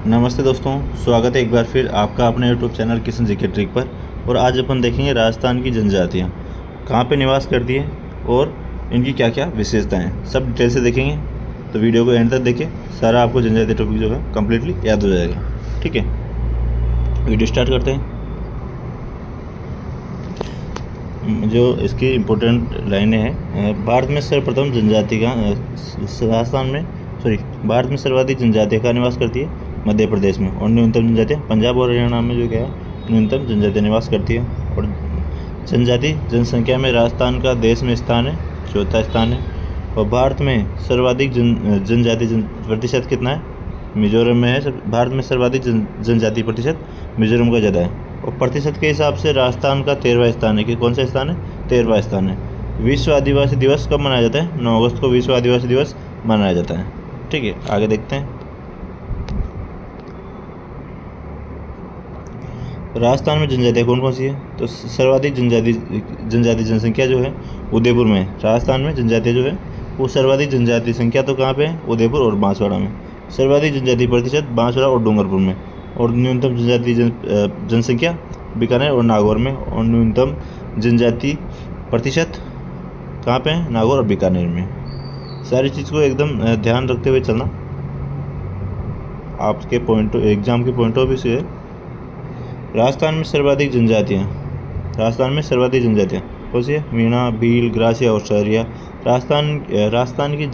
नमस्ते दोस्तों, स्वागत है एक बार फिर आपका अपने YouTube channel Kishan GK trick पर। और आज अपन देखेंगे राजस्थान की जनजातियाँ कहाँ पे निवास करती हैं और इनकी क्या क्या विशेषताएं हैं, सब डिटेल से देखेंगे। तो वीडियो को एंड तक देखिए, सारा आपको जनजातीय टॉपिक जो है कम्प्लीटली याद हो जाएगा। ठीक है, वीडियो स्टार्ट करते हैं। जो इसकी इम्पोर्टेंट लाइनें हैं, भारत में सर्वप्रथम जनजाति का भारत में सर्वाधिक जनजातियाँ का निवास करती है मध्य प्रदेश में, और न्यूनतम जनजातियाँ पंजाब और हरियाणा में जो क्या है न्यूनतम जनजातियाँ निवास करती है। और जनजाति जनसंख्या में राजस्थान का देश में स्थान है, चौथा स्थान है। और भारत में सर्वाधिक जनजाति प्रतिशत कितना है? मिजोरम में है। भारत में सर्वाधिक जनजाति प्रतिशत मिजोरम का ज़्यादा है। और प्रतिशत के हिसाब से राजस्थान का 13वां स्थान है। कि कौन सा स्थान है? 13वां स्थान है। विश्व आदिवासी दिवस कब मनाया जाता है? 9 अगस्त को विश्व आदिवासी दिवस मनाया जाता है। ठीक है, आगे देखते हैं। राजस्थान में जनजातियाँ कौन कौन सी है? तो सर्वाधिक जनजाति जनसंख्या जो है उदयपुर में है। राजस्थान में जनजातियाँ जो है वो सर्वाधिक जनजाति संख्या तो कहाँ पे है? उदयपुर और बांसवाड़ा में। सर्वाधिक जनजाति प्रतिशत बांसवाड़ा और डूंगरपुर में। और न्यूनतम जनजाति जनसंख्या बीकानेर और नागौर में। और न्यूनतम जनजाति प्रतिशत कहाँ पे है? नागौर और बीकानेर में। सारी चीज़ को एकदम ध्यान रखते हुए चलना। आपके एग्जाम के पॉइंट ऑफ व्यू से राजस्थान में सर्वाधिक जनजातियाँ कौन सी है? मीणा, भील, ग्रासिया और सहरिया। राजस्थान की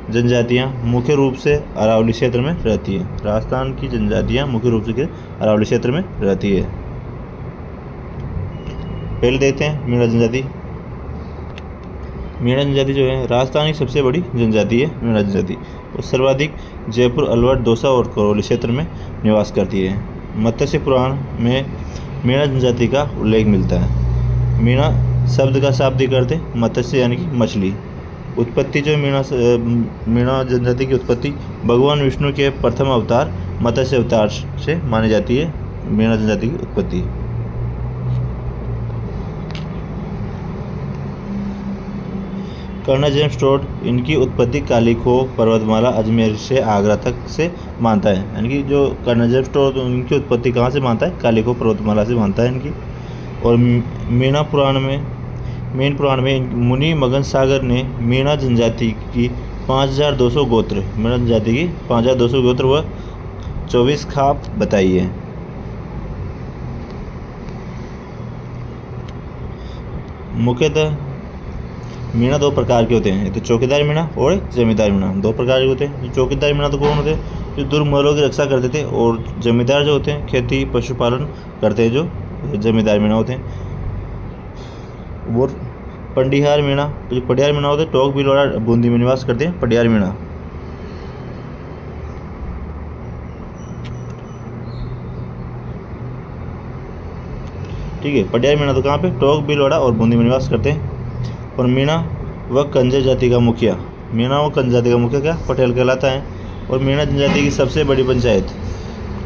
जनजातियाँ मुख्य रूप से अरावली क्षेत्र में रहती है। राजस्थान की जनजातियाँ मुख्य रूप से अरावली क्षेत्र में रहती है। पहले देखते हैं मीणा जनजाति। मीणा जनजाति जो है राजस्थान की सबसे बड़ी जनजाति है मीणा जनजाति। और सर्वाधिक जयपुर, अलवर, दौसा और करौली क्षेत्र में निवास करती है। मत्स्य पुराण में मीणा जनजाति का उल्लेख मिलता है। मीणा शब्द का शाब्दिक अर्थ है मत्स्य यानी कि मछली। उत्पत्ति जो मीणा जनजाति की उत्पत्ति भगवान विष्णु के प्रथम अवतार मत्स्य अवतार से मानी जाती है। मीणा जनजाति की उत्पत्ति कर्नाजम स्टोर इनकी उत्पत्ति कालीखो पर्वतमाला अजमेर से आगरा तक से मानता है। यानी कि जो कर्नाजम स्टोर इनकी उत्पत्ति कहाँ से मानता है? कालीखो पर्वतमाला से मानता है इनकी। और मेन पुराण में मुनि मगन सागर ने मीणा जनजाति की 5200 गोत्र मीणा जनजाति की 5200 गोत्र व 24 खाप बताई है। मुख्यतः मीणा दो प्रकार के होते हैं, एक तो चौकीदार मीणा और जमींदार मीणा। दो प्रकार के होते हैं। चौकीदार मीणा तो कौन होते हैं? जो दुर्महलों की रक्षा करते थे। और जमींदार जो होते हैं खेती पशुपालन करते हैं, जो जमींदार मीणा होते हैं। वो पंडिहार मीणा, जो पटियार मीणा होते हैं टोक भीलवाड़ा बूंदी में निवास करते हैं पटियार मीणा। ठीक है, पटियार मीणा तो कहाँ पे? टोक भीलवाड़ा और बूंदी में निवास करते हैं। और मीणा व कंजर जाति का मुखिया क्या? पटेल कहलाता है। और मीणा जनजाति की सबसे बड़ी पंचायत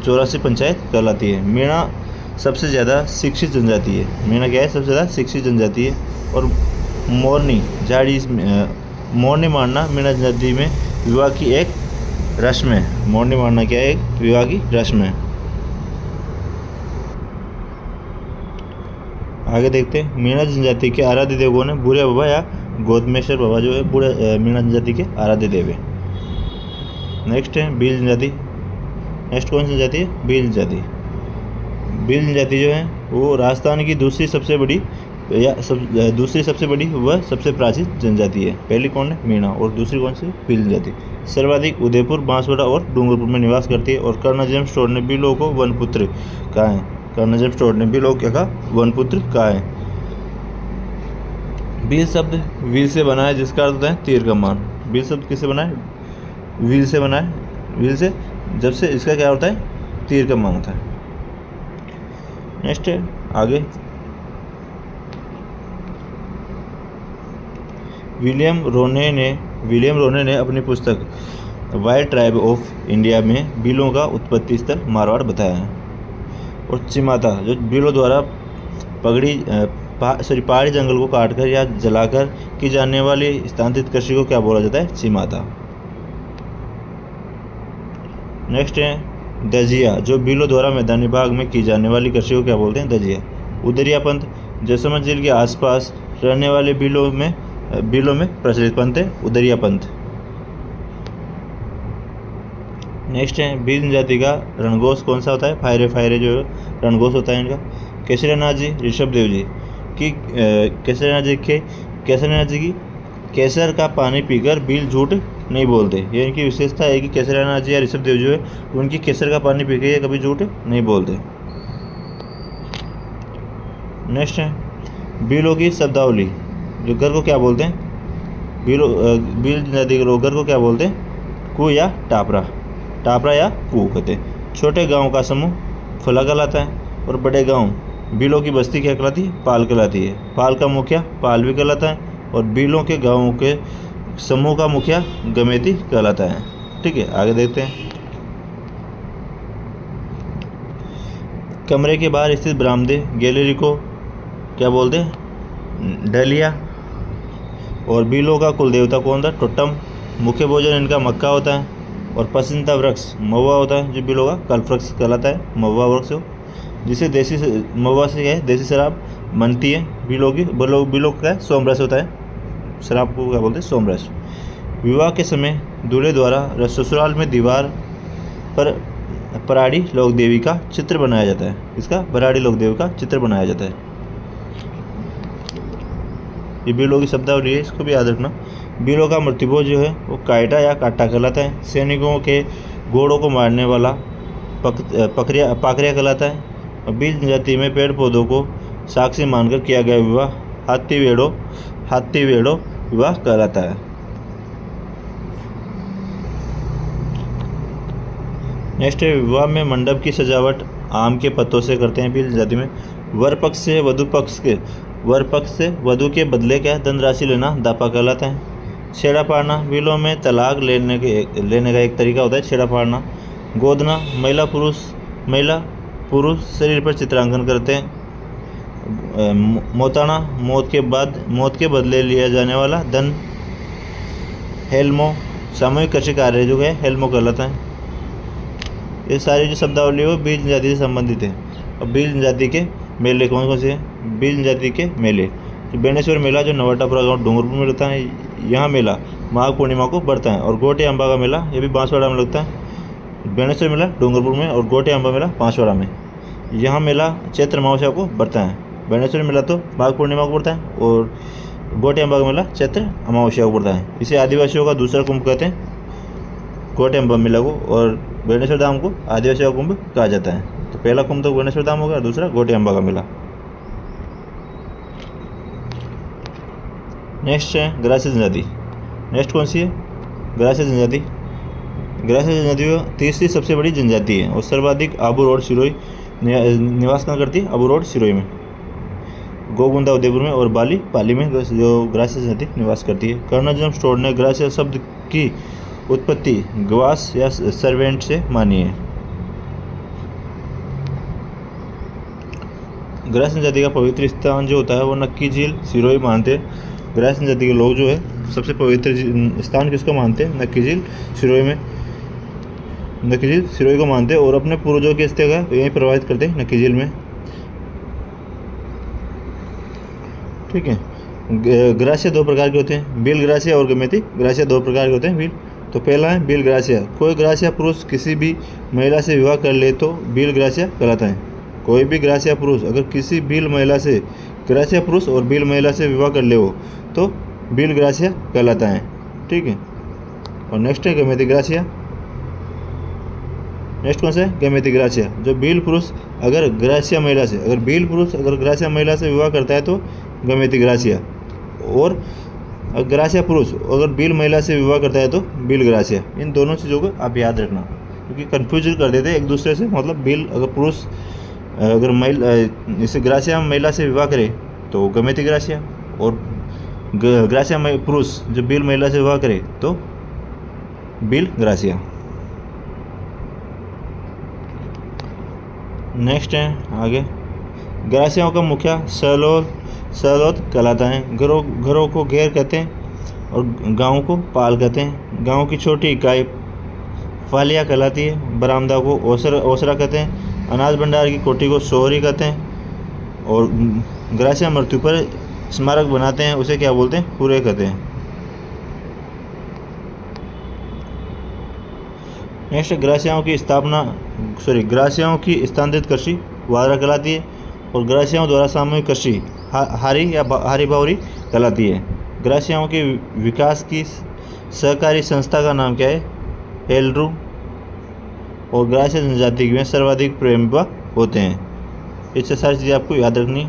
84 पंचायत कहलाती है। मीणा सबसे ज़्यादा शिक्षित जनजाति है। मीणा क्या है? सबसे ज़्यादा शिक्षित जनजाति है। और मोरनी मारना मीणा जनजाति में विवाह की एक रस्म है। मोरनी मारना क्या है? एक विवाह की रस्म है। आगे देखते हैं। मीणा जनजाति के आराध्य देव कौन है? बुढ़िया बाबा या गौतमेश्वर बाबा जो है मीणा जनजाति के आराध्य देव है। नेक्स्ट है भील जनजाति। नेक्स्ट कौन सी जनजाति है? भील जनजाति। भील जनजाति जो है वो राजस्थान की दूसरी सबसे बड़ी व सबसे प्राचीन जनजाति है। पहली कौन है? मीणा। और दूसरी कौन सी? भील जनजाति। सर्वाधिक उदयपुर, बांसवाड़ा और डूंगरपुर में निवास करती है। और कर्नाजम स्टोर ने भीलों को वनपुत्र कहा है। कर्नाजम स्टोर ने भीलों क्या कहा? वनपुत्र कहा है। भील शब्द वीर से बना है, जिसका अर्थ होता है तीर कमान। भील शब्द किससे बना है? वीर से बना है। वीर से जब से इसका क्या होता है? तीर कमान होता है। नेक्स्ट है आगे विलियम रोने ने अपनी पुस्तक वाइल्ड ट्राइब ऑफ इंडिया में भीलों का उत्पत्ति स्थल मारवाड़ बताया है। और चिमाता जो भीलों द्वारा पहाड़ी जंगल को काटकर या जलाकर की जाने वाली स्थानांतरित कृषि को क्या बोला जाता है? चिमाता। नेक्स्ट है दजिया, जो बिलों द्वारा मैदानी भाग में की जाने वाली कृषि को क्या बोलते हैं? दजिया। उदरिया पंथ, जैसलमेर झील के आसपास रहने वाले बिलों में प्रचलित पंथ है उदरिया पंथ। नेक्स्ट है भील जनजाति का रणघोष कौन सा होता है? फायरे फायरे जो रणघोष होता है इनका। केसरीनाथ जी, ऋषभ देव जी की केसरीनाथ जी की केसर का पानी पीकर भील झूठ नहीं बोलते। ये इनकी विशेषता है कि केसरीनाथ जी या ऋषभ देव जो है उनकी केसर का पानी पी के ये कभी झूठ नहीं बोलते। नेक्स्ट है भीलों की शब्दावली। जो घर को क्या बोलते हैं? भील जनजाति के लोग घर को क्या बोलते हैं? कू या टापरा। टापरा या कू कहते हैं। छोटे गांव का समूह फला कहलाता है और बड़े गांव भीलों की बस्ती क्या कहलाती है? पाल कहलाती है। पाल का मुखिया पाल भी कहलाता है और भीलों के गांवों के समूह का मुखिया गमेती कहलाता है। ठीक है, आगे देखते हैं। कमरे के बाहर स्थित बरामदे गैलरी को क्या बोलते हैं? ढलिया। और भीलों का कुल देवता कौन था? टोटम। मुख्य भोजन इनका मक्का होता है और पसंदीदा वृक्ष महुआ होता है, जो भीलों का कल्पवृक्ष कहलाता है, महुआ वृक्ष हो, जिसे महुआ से क्या है? देसी शराब बनती है। भीलों का सोमरस होता है, शराब को क्या बोलते हैं? सोमरस। विवाह के समय दूल्हे द्वारा ससुराल में दीवार पर पराड़ी लोक देवी का चित्र बनाया जाता है। इसका पराड़ी लोक देवी का चित्र बनाया जाता है। ये भीलों की शब्दावली है, इसको भी याद रखना। भीलों का मृत्युभोज जो है वो कायटा या काटा कहलाता है। सैनिकों के घोड़ों को मारने वाला पाकरिया कहलाता है। और भील जनजाति में पेड़ पौधों को साक्षी मानकर किया गया विवाह हाथी वेड़ो विवाह कहलाता है। नेक्स्ट है विवाह में मंडप की सजावट आम के पत्तों से करते हैं भील जनजाति में। वर पक्ष से वधु के बदले क्या धनराशि लेना दापा कहलाता है। छेड़ा पाड़ना भीलों में तलाक लेने का एक तरीका होता है, छेड़ा पाड़ना। गोदना महिला पुरुष शरीर पर चित्रांकन करते हैं। मोताना मौत के बदले लिया जाने वाला धन। हेल्मो सामूहिक कृषि कार्य जो है हेल्मो कहलाता है। ये सारी जो शब्दावली है वो भील जनजाति से संबंधित है। और भील जनजाति के मेले कौन कौन से हैं? भील जनजाति के मेले, जो बेणेश्वर मेला जो नवाटापुरा गाँव डूंगरपुर में लगता है, यहाँ मेला माघ पूर्णिमा को पड़ता है। और गोटे अम्बा का मेला ये भी बांसवाड़ा में लगता है। बेणेश्वर मेला डूंगरपुर में और गोटे अम्बा मेला बांसवाड़ा में। यहाँ मेला चैत्र अमावस्या को पड़ता है। बेणेश्वर मेला तो माघ पूर्णिमा को पड़ता है और गोटे अम्बा का मेला चैत्र अमावस्या को पड़ता है। इसे आदिवासियों का दूसरा कुंभ कहते हैं, गोटे अम्बा मेला को, और बेणेश्वर धाम को आदिवासियों का कुंभ कहा जाता है। तो पहला कुंभ तो बेणेश्वर धाम होगा, दूसरा गोटे अम्बा का मेला। नेक्स्ट है ग्रासीय जनजाति। नेक्स्ट कौन सी है? ग्रासीय जनजाति। ग्रासीय जनजाति तीसरी सबसे बड़ी जनजाति है और सर्वाधिक आबू रोड सिरोही निवास कहाँ करती है? आबू रोड सिरोही में। गोगुंदा उदयपुर में और बाली पाली में जो ग्रासीय जनजाति निवास करती है। कर्नल जेम्स स्टोर ने ग्रासीय शब्द की उत्पत्ति गवास या सर्वेंट से मानी है। ग्रासीय जनजाति का पवित्र स्थान जो होता है वो नक्की झील सिरोही मानते हैं। ग्रासीय जनजाति के लोग जो है सबसे पवित्र स्थान किसको मानते हैं? नक्की झील सिरोही में। नक्की झील सिरोही को मानते हैं और अपने पूर्वजों की अस्थियां यहीं प्रवाहित करते हैं नक्की झील में। ठीक है। ग्रासिया दो प्रकार के होते हैं, भील ग्रासिया और गमेती ग्रासिया। दो प्रकार के होते हैं भील। तो पहला है भील ग्रासिया। कोई ग्रासिया पुरुष किसी भी महिला से विवाह कर ले तो भील ग्रासिया कहलाता है। कोई भी ग्रासिया पुरुष अगर किसी भील महिला से ग्रासिया पुरुष और भील महिला से विवाह कर ले हो तो भील ग्रासिया कहलाता है। ठीक है। और नेक्स्ट है गमेती ग्रासिया। नेक्स्ट कौन सा है? गमेती ग्रासिया। जो भील पुरुष अगर ग्रासिया महिला से अगर ग्रासिया महिला से विवाह करता है तो गमेती ग्रासिया, और ग्रासिया पुरुष अगर भील महिला से विवाह करता है तो भील ग्रासिया। इन दोनों चीज़ों को आप याद रखना क्योंकि कन्फ्यूजन कर देते हैं एक दूसरे से। मतलब भील अगर पुरुष अगर महिला जैसे ग्रासिया महिला से विवाह करे तो गमेती ग्रासिया, और ग्रासिया पुरुष जो भील महिला से विवाह करे तो भील ग्रासिया। नेक्स्ट है आगे, ग्रासियाओं का मुखिया सलोत कहलाता है। घरों को घेर कहते हैं और गाँव को पाल कहते हैं। गाँव की छोटी इकाई फालिया कहलाती है। बरामदा को ओसरा कहते हैं। अनाज भंडार की कोठी को सोहरी कहते हैं। और ग्रासिया मृत्यु पर स्मारक बनाते हैं उसे क्या बोलते हैं? पूरे कहते हैं। नेक्स्ट, ग्रासियाओं की स्थानांतरित कृषि वादरा कहलाती है। और ग्रासियाओं द्वारा सामूहिक कृषि हारी बावरी कहलाती है। ग्रासियाओं के विकास की सहकारी संस्था का नाम क्या है? हेलरू। और ग्रासिया जनजाति में सर्वाधिक प्रेमवा होते हैं। इससे सारी चीज़ें आपको याद रखनी।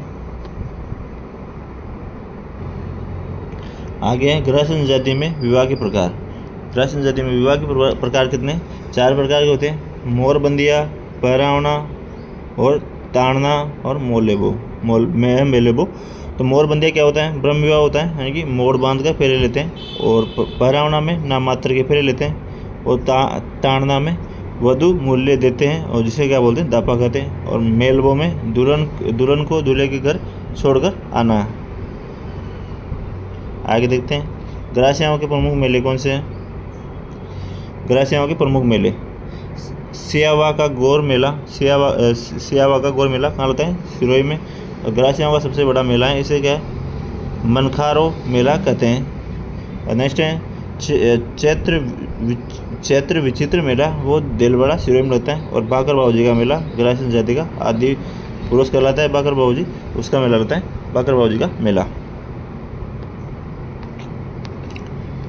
आगे है ग्रासिया जनजाति में विवाह के प्रकार। ग्रासिया जनजाति में विवाह के प्रकार कितने? 4 प्रकार के होते हैं। मोरबंदिया, पहरावना और ताड़ना और मेलेबो। तो मोरबंदिया क्या होता है? ब्रह्म विवाह होता है, यानी कि मोड़ बांध कर फेरे लेते हैं। और पहरावना में नाम मात्र के फेरे लेते हैं। और ताड़ना में वधु मूल्य देते हैं और जिसे क्या बोलते हैं? दापा कहते हैं। और मेलबो में दुल्हन को दूल्हे के घर छोड़कर आना। आगे देखते हैं ग्रासियाओं के प्रमुख मेले कौन से हैं? ग्रासियाओं के प्रमुख मेले, सियावा का गौर मेला कहाँ होता है? सिरोही में। और ग्रासियाओं का सबसे बड़ा मेला है, इसे क्या है? मनखारो मेला कहते हैं। नेक्स्ट है चैत्र विचित्र मेला, वो देलवाड़ा सिरोही में लगता है। और बाकर बाबूजी का मेला ग्रासिया जनजाति का आदि पुरुष कहलाता है। बाकर बाबूजी, उसका मेला लगता है बाकर बाबूजी का मेला।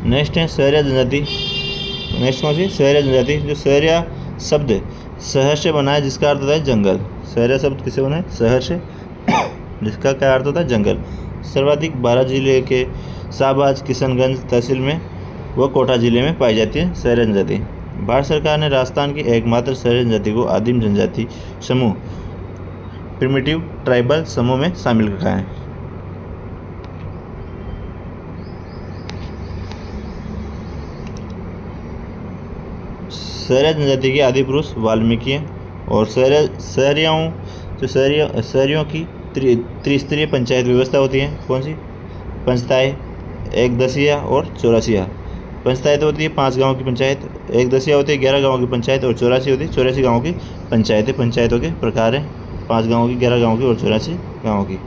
नेक्स्ट है सहरिया जनजाति। नेक्स्ट कौन सी? सहरिया जनजाति। जो सहरिया शब्द शहर से बना है, जिसका अर्थ होता है जंगल। सहरिया शब्द किससे बना है? शहर से, जिसका क्या अर्थ होता है? जंगल। सर्वाधिक 12 जिले के शाहबाज किशनगंज तहसील में व कोटा जिले में पाई जाती है सहरिया जनजाति। भारत सरकार ने राजस्थान की एकमात्र सहरिया जनजाति को आदिम जनजाति समूह प्रिमिटिव ट्राइबल समूह में शामिल रखा है। सहरिया जनजाति के आदि पुरुष वाल्मीकि हैं। और शहरियों की त्रिस्तरीय पंचायत व्यवस्था होती है। कौन सी? पंचायत, एक दसिया और चौरासिया। पंचायत होती है 5 गाँव की पंचायत, एक दसिया होती है 11 गाँव की पंचायत, और 84 होती है 84 गाँव की पंचायतें। पंचायतों के प्रकार हैं 5 गाँव की, 11 गाँव की और 84 गाँव की।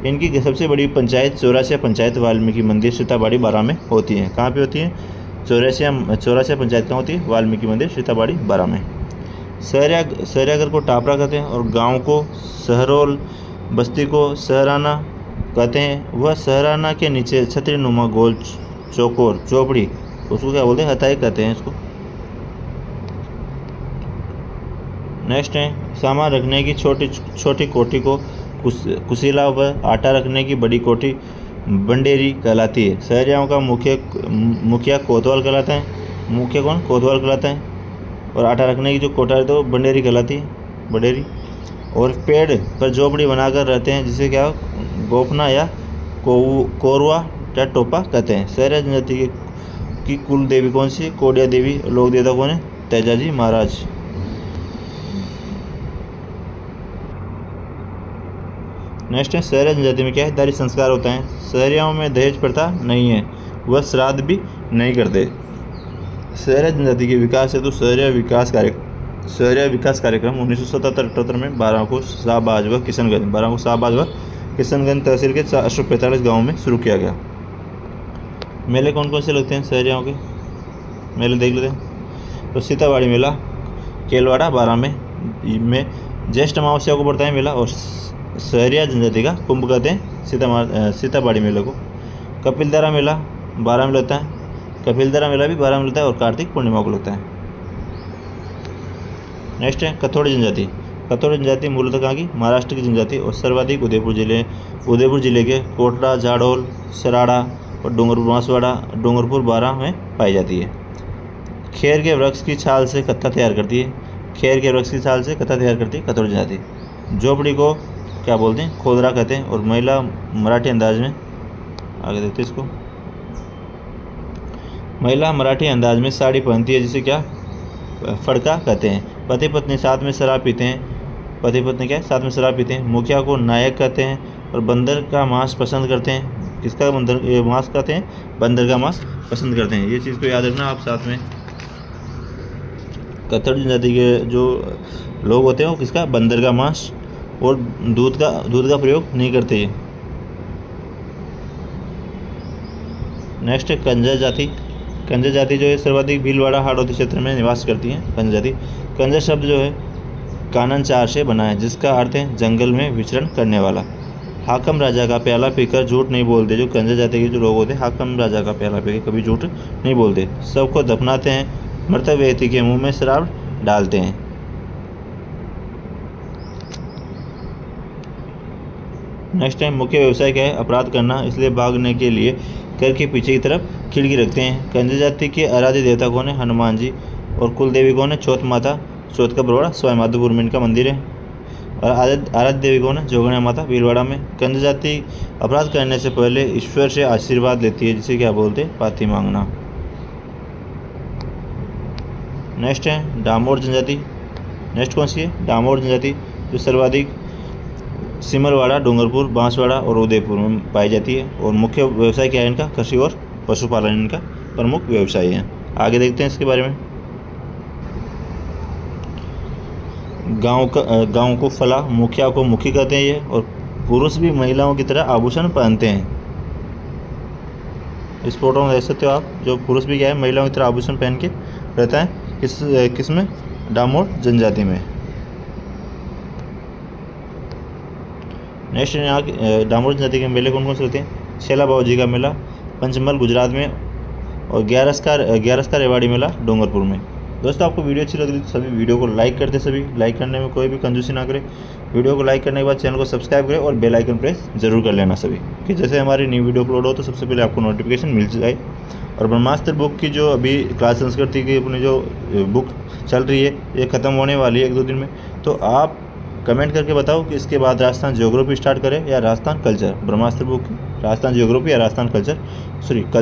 इनकी सबसे बड़ी पंचायत चौरासिया पंचायत वाल्मीकि मंदिर सीताबाड़ी 12 में होती है। कहाँ पे होती है? चौरासिया पंचायत कहाँ होती है? वाल्मीकि मंदिर सीताबाड़ी 12 में। सहरियागर को टापरा कहते हैं। और गांव को सहरोल, बस्ती को सहराना कहते हैं। वह सहराना के नीचे छतरी नुमा गोल चौकोर चौपड़ी, उसको क्या बोलते हैं? हताई कहते हैं इसको। नेक्स्ट है सामान रखने की छोटी कोठी को कुशीला व आटा रखने की बड़ी कोठी बंडेरी कहलाती है। सहरियाओं का मुखिया कोतवाल कहलाता है। मुखिया कौन? कोतवाल कहलाता है। और आटा रखने की जो कोठा है तो बंडेरी कहलाती है, बंडेरी। और पेड़ पर झोपड़ी बनाकर रहते हैं, जिसे क्या गोपना या कोरवा या टोपा कहते हैं। सहरिया जनजाति की कुल देवी कौन सी? कोडिया देवी। लोक देवता कौन है? तेजाजी महाराज। नेक्स्ट है सहरिया जनजाति में क्या है? दारी संस्कार होता है। सहरियाओं में दहेज प्रथा नहीं है, वह श्राद्ध भी नहीं करते। सहरिया जनजाति के विकास है तो सहरिया विकास कार्यक्रम 1977-78 में 12 को शाहबाज व किशनगंज तहसील के 445 गाँव में शुरू किया गया। मेले कौन कौन से लगते हैं सहरियाओं के? मेले देख लेते हैं। तो सीताबाड़ी मेला केलवाड़ा 12 में ज्येष्ठ अमावस्या को पड़ता है मेला। और सहरिया जनजाति का कुंभ कहते हैं सीताबाड़ी मेले को। कपिलधारा मेला 12 में लगता है। कपिलधारा मेला भी 12 में लगता है और कार्तिक पूर्णिमा को लगता है। नेक्स्ट है कथोड़ी जनजाति। कथोड़ी जनजाति मूलतः कहाँ की? महाराष्ट्र की जनजाति। और सर्वाधिक उदयपुर जिले के कोटड़ा, झाड़ोल, सराड़ा और डूंगरपुर 12 में पाई जाती है। खेर के वृक्ष की छाल से कत्था तैयार करती है। कथोड़ी जनजाति। झोपड़ी को क्या बोलते हैं? खोदरा कहते हैं। और महिला मराठी अंदाज में, आगे देखते हैं इसको, महिला मराठी अंदाज में साड़ी पहनती है, जिसे क्या फड़का कहते हैं। पति पत्नी साथ में शराब पीते हैं। मुखिया को नायक कहते हैं। और बंदर का मांस पसंद करते हैं। किसका मांस कहते हैं? बंदर का मांस पसंद करते हैं। ये चीज़ को याद रखना आप साथ में। कत्थड़ जनजाति के जो लोग होते हैं वो किसका, बंदर का मांस और दूध का प्रयोग नहीं करते। नेक्स्ट है कंजा जाति। कंजा जाति जो है सर्वाधिक भीलवाड़ा हाड़ौती क्षेत्र में निवास करती है। कंजा जाति, कंजा शब्द जो है कानन चार से बना है, जिसका अर्थ है जंगल में विचरण करने वाला। हाकम राजा का प्याला पीकर झूठ नहीं बोलते। जो कंजा जाति के जो लोग होते हैं हाकम राजा का प्याला पीकर कभी झूठ नहीं बोलते। सबको दफनाते हैं, मृतक व्यक्ति के मुंह में शराब डालते हैं। नेक्स्ट है मुख्य व्यवसाय क्या है, अपराध करना, इसलिए भागने के लिए घर के पीछे की तरफ खिड़की रखते हैं। कंजा जाति के आराध्य देवता कौन है, हनुमान जी। और कुल देवी कौन है, चौथ माता। चौथ का बड़वाड़ा सवाई माधोपुर में इनका मंदिर है। और आराध्य देवी कौन है, जोगणा माता भीलवाड़ा में। कंजा जाति अपराध करने से पहले ईश्वर से आशीर्वाद लेती है, जिसे क्या बोलते हैं, पाती मांगना। नेक्स्ट है डामोर जनजाति। नेक्स्ट कौन सी है, डामोर जनजाति, जो सर्वाधिक सिमरवाड़ा, डूंगरपुर, बांसवाड़ा और उदयपुर में पाई जाती है। और मुख्य व्यवसाय क्या है इनका, कृषि और पशुपालन इनका प्रमुख व्यवसाय है। आगे देखते हैं इसके बारे में। गांव को फला, मुखिया को मुखी कहते हैं ये। और पुरुष भी महिलाओं की तरह आभूषण पहनते हैं। इस फोटो में देख सकते हो आप, जो पुरुष भी क्या है महिलाओं की तरह आभूषण पहन के रहता है। किस में, डामोर जनजाति में। नेक्स्ट यहाँ डामोर जनजाति के मेले कौन कौन से होते हैं, शेला बाबूजी का मेला पंचमहल गुजरात में, और ग्यारस का रेवाड़ी मेला डूंगरपुर में। दोस्तों आपको वीडियो अच्छी लग रही तो सभी वीडियो को लाइक करते, सभी लाइक करने में कोई भी कंजूसी ना करें। वीडियो को लाइक करने के बाद चैनल को सब्सक्राइब करें और बेल आइकन प्रेस जरूर कर लेना सभी, कि जैसे हमारी न्यू वीडियो अपलोड हो तो सबसे पहले आपको नोटिफिकेशन मिल जाए। और ब्रह्मास्त्र बुक की जो अभी क्लास संस्कृति की अपनी जो बुक चल रही है ये ख़त्म होने वाली है 1-2 दिन में, तो आप कमेंट करके बताओ कि इसके बाद राजस्थान ज्योग्राफी स्टार्ट करें या राजस्थान कल्चर। ब्रह्मास्त्र बुक की राजस्थान ज्योग्राफी या राजस्थान कल्चर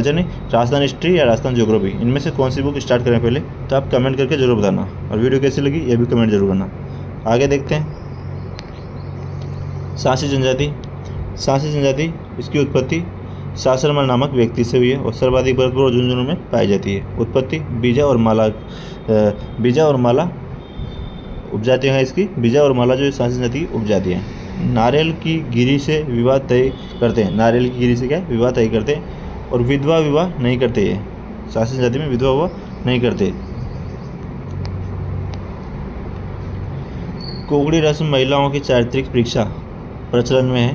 नहीं, राजस्थान हिस्ट्री या राजस्थान ज्योग्राफी, इनमें से कौन सी बुक स्टार्ट करें पहले, तो आप कमेंट करके जरूर बताना। और वीडियो कैसी लगी ये भी कमेंट जरूर करना। आगे देखते हैं सांसी जनजाति। सांसी जनजाति, इसकी उत्पत्ति सासरमल नामक व्यक्ति से हुई है और सर्वाधिक भरतपुर और झुंझुनू में पाई जाती है। उत्पत्ति बीजा और माला उपजातियाँ हैं इसकी। बीजा और माला जो सांसी जनजाति की उपजातियाँ हैं। नारियल की गिरी से विवाह तय करते हैं। नारियल की गिरी से क्या, विवाह तय करते हैं। और विधवा विवाह नहीं करते, ये सांसी जनजाति में विधवा विवाह नहीं करते। कोगड़ी रस्म महिलाओं की चारित्रिक परीक्षा प्रचलन में है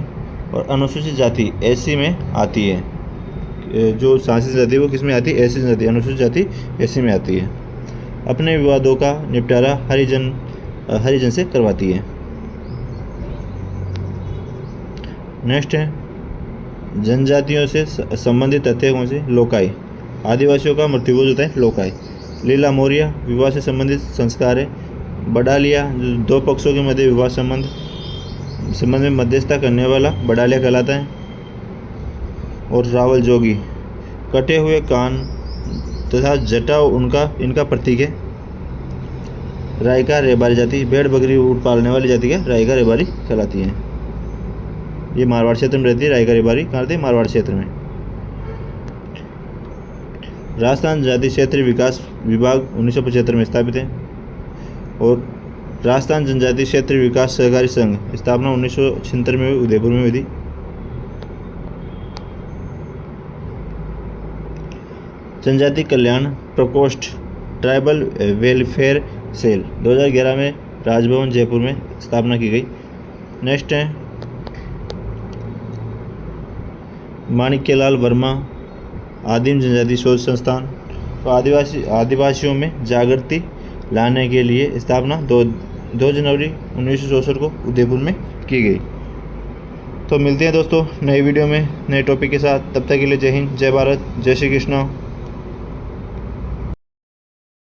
और अनुसूचित जाति एससी में आती है। जो सांसी जाति वो किस में आती है, एससी जाति, अनुसूचित जाति एससी में आती है। अपने विवादों का निपटारा हरिजन से करवाती है। नेक्स्ट है जनजातियों से संबंधित तथ्य कौन से, लोकाई, आदिवासियों का मृत्युभोज होता है लोकाई। लीला मोरिया, विवाह से संबंधित संस्कार है। बडालिया, जो दो पक्षों के मध्य विवाह संबंध में मध्यस्थता करने वाला बडालिया कहलाता है। और रावल जोगी, कटे हुए कान तथा जटा इनका प्रतीक है। रायका रेबारी जाति, भेड़ बकरी ऊँट पालने वाली जाति क्या, रायका रेबारी कहलाती है। ये मारवाड़ क्षेत्र में रहती है। रायका रेबारी कहाँ रहती है, मारवाड़ क्षेत्र में। राजस्थान जनजाति क्षेत्रीय विकास विभाग 1975 में स्थापित है। और राजस्थान जनजाति क्षेत्रीय विकास सहकारी संघ स्थापना 1976 में उदयपुर में हुई थी। जनजाति कल्याण प्रकोष्ठ ट्राइबल वेलफेयर सेल 2011 में राजभवन जयपुर में स्थापना की गई। नेक्स्ट है माणिक्यलाल वर्मा आदिम जनजाति शोध संस्थान। तो आदिवासियों में जागृति लाने के लिए स्थापना 2 जनवरी 1964 को उदयपुर में की गई। तो मिलते हैं दोस्तों नई वीडियो में नए टॉपिक के साथ। तब तक के लिए जय हिंद, जय भारत, जय श्री कृष्ण।